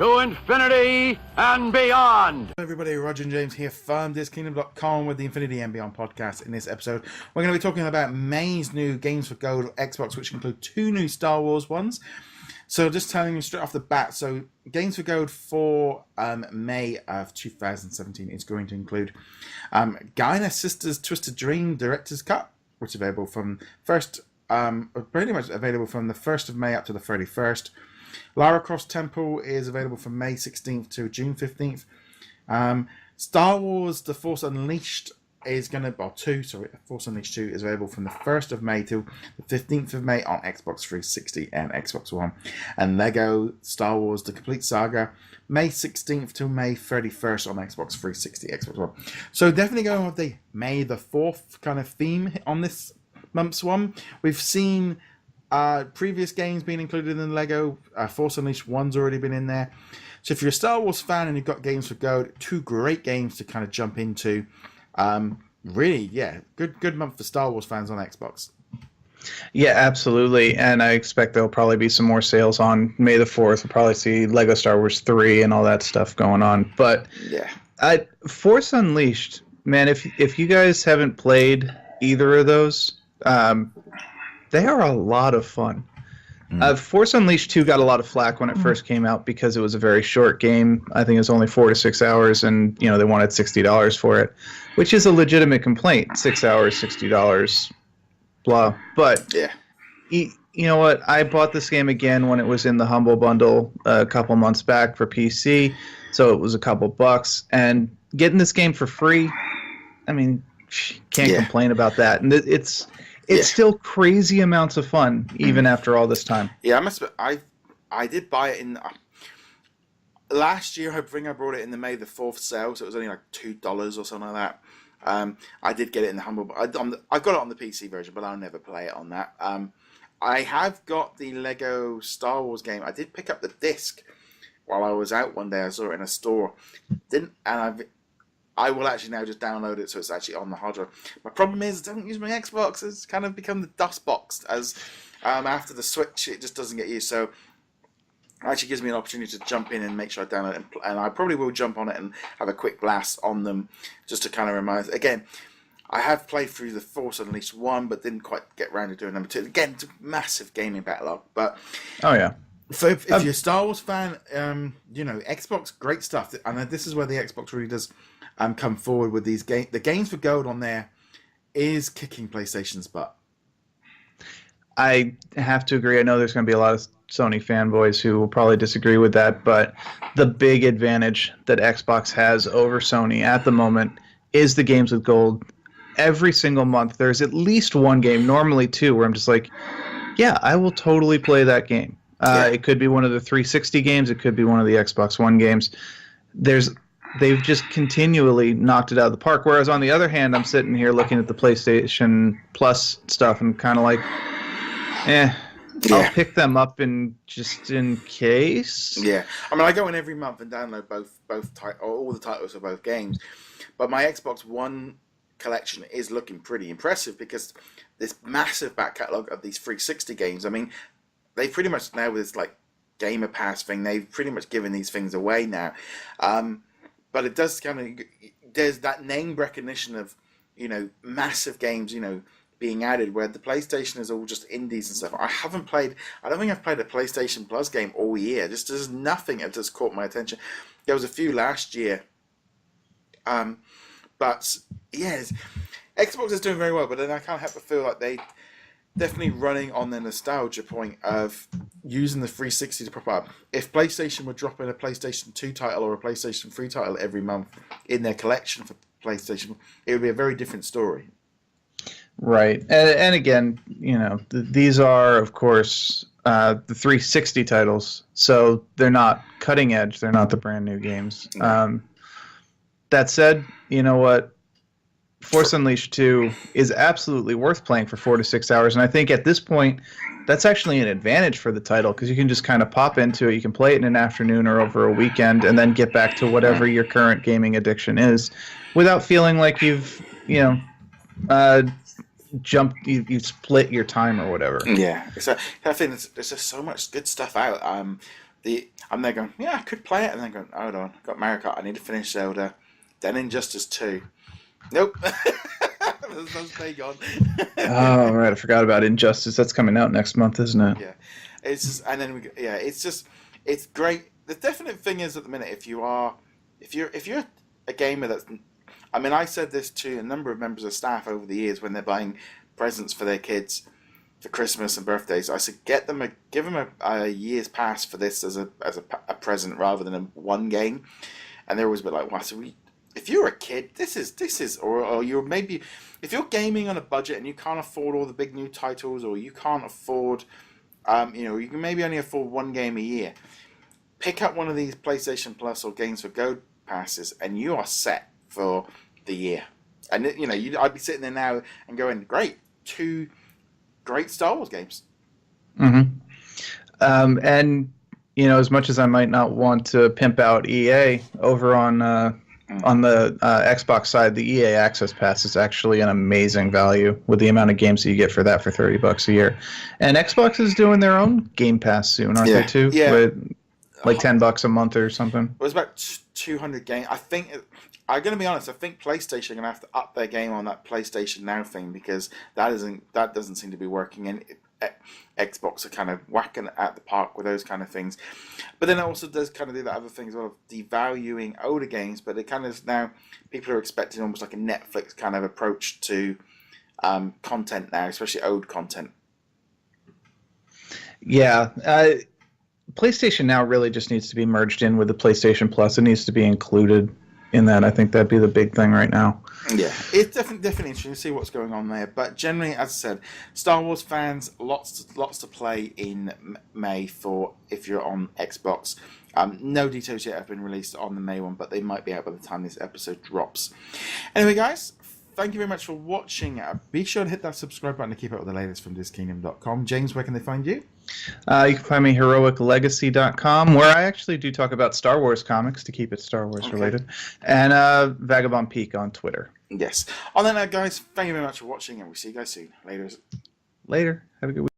to infinity and beyond. Hello everybody, Roger and James here from DisKingdom.com with the Infinity and Beyond podcast. In this episode, we're going to be talking about May's new Games for Gold Xbox, which include 2 new Star Wars ones. So just telling you straight off the bat, so Games for Gold for May of 2017 is going to include Gaina Sisters Twisted Dream Director's Cut, which is available from pretty much available from the 1st of May up to the 31st. Lara Croft Temple is available from May 16th to June 15th. Star Wars The Force Unleashed is going to, Force Unleashed 2 is available from the 1st of May to the 15th of May on Xbox 360 and Xbox One. And Lego Star Wars The Complete Saga, May 16th to May 31st on Xbox 360, Xbox One. So definitely going with the May the 4th kind of theme on this month's one. We've seen previous games being included in the Lego. Force Unleashed 1's already been in there. So if you're a Star Wars fan and you've got Games for Gold, 2 great games to kind of jump into. Really, yeah, good month for Star Wars fans on Xbox. Yeah, absolutely. And I expect there'll probably be some more sales on May the 4th. We'll probably see Lego Star Wars 3 and all that stuff going on. But yeah, Force Unleashed, man, if you guys haven't played either of those, they are a lot of fun. Force Unleashed 2 got a lot of flack when it first came out because it was a very short game. I think it was only 4 to 6 hours, and they wanted $60 for it, which is a legitimate complaint. 6 hours, $60, blah. But yeah, you know what? I bought this game again when it was in the Humble Bundle a couple months back for PC, so it was a couple bucks. And getting this game for free, I mean, can't complain about that. And it's still crazy amounts of fun, even after all this time. Yeah, I did buy it in last year. I think I brought it in the May the 4th sale, so it was only like $2 or something like that. I did get it in the Humble. I got it on the PC version, but I'll never play it on that. I have got the Lego Star Wars game. I did pick up the disc while I was out one day. I saw it in a store. I will actually now just download it so it's actually on the hard drive. My problem is I don't use my Xbox. It's kind of become the dust box as after the Switch it just doesn't get used. So it actually gives me an opportunity to jump in and make sure I download it. And I probably will jump on it and have a quick blast on them just to kind of remind. Again, I have played through the Force Unleashed 1 but didn't quite get around to doing number 2. Again, it's a massive gaming backlog. But oh yeah. So if you're a Star Wars fan, Xbox, great stuff. And this is where the Xbox really does come forward with these games. The Games for Gold on there is kicking PlayStation's butt. I have to agree. I know there's going to be a lot of Sony fanboys who will probably disagree with that, but the big advantage that Xbox has over Sony at the moment is the Games with Gold. Every single month, there's at least one game, normally 2, where I'm just like, yeah, I will totally play that game. It could be one of the 360 games. It could be one of the Xbox One games. They've just continually knocked it out of the park. Whereas on the other hand, I'm sitting here looking at the PlayStation Plus stuff and kind of like, I'll pick them up just in case. Yeah, I mean, I go in every month and download all the titles of both games. But my Xbox One collection is looking pretty impressive because this massive back catalogue of these 360 games. I mean, they pretty much now with this like Gamer Pass thing, they've pretty much given these things away now. But it does kind of, there's that name recognition of, massive games, being added, where the PlayStation is all just indies and stuff. I don't think I've played a PlayStation Plus game all year. Just there's nothing that just caught my attention. There was a few last year. But yes, Xbox is doing very well, but then I can't help but feel like they definitely running on the nostalgia point of using the 360 to prop up. If PlayStation were dropping a PlayStation 2 title or a PlayStation 3 title every month in their collection for PlayStation, it would be a very different story. Right. And again, these are, of course, the 360 titles, so they're not cutting edge. They're not the brand new games. That said, you know what? Force Unleashed 2 is absolutely worth playing for 4 to 6 hours, and I think at this point that's actually an advantage for the title because you can just kind of pop into it. You can play it in an afternoon or over a weekend and then get back to whatever your current gaming addiction is without feeling like you've you split your time or whatever. Yeah, so I think there's just so much good stuff out. I'm there going, yeah, I could play it, and then going, hold on, got Mario Kart, I need to finish Zelda, then Injustice 2. Nope. There's no stay on. Oh, right, I forgot about Injustice. That's coming out next month, isn't it? Yeah, it's just, and then it's great. The definite thing is at the minute, if you're a gamer that's, I mean, I said this to a number of members of staff over the years when they're buying presents for their kids for Christmas and birthdays. I said, give them a year's pass for this as a present rather than a one game, and they're always a bit like, well, so if you're a kid, this is, or you're maybe, if you're gaming on a budget and you can't afford all the big new titles, or you can't afford, you can maybe only afford one game a year, pick up one of these PlayStation Plus or Games for Go passes, and you are set for the year. And I'd be sitting there now and going, great, 2 great Star Wars games. Mm-hmm. And as much as I might not want to pimp out EA over on the Xbox side, the EA Access Pass is actually an amazing value with the amount of games that you get for that for $30 a year. And Xbox is doing their own Game Pass soon, aren't they too? Yeah. With like $10 a month or something. It was about 200 games. I'm going to be honest, I think PlayStation are going to have to up their game on that PlayStation Now thing, because that doesn't seem to be working, and Xbox are kind of whacking it at the park with those kind of things. But then it also does kind of do that other thing as well of devaluing older games, but it kind of now people are expecting almost like a Netflix kind of approach to content now, especially old content. Yeah. PlayStation Now really just needs to be merged in with the PlayStation Plus. It needs to be included in that. I think that'd be the big thing right now. Yeah, it's definitely interesting to see what's going on there. But generally, as I said, Star Wars fans, lots to play in May for if you're on Xbox. No details yet have been released on the May one, but they might be out by the time this episode drops. Anyway, guys, thank you very much for watching. Be sure to hit that subscribe button to keep up with the latest from DisKingdom.com. James, where can they find you? You can find me heroiclegacy.com, where I actually do talk about Star Wars comics to keep it Star Wars related, and Vagabond Peak on Twitter. Yes. On that note, guys, thank you very much for watching, and we'll see you guys soon. Later. Have a good week.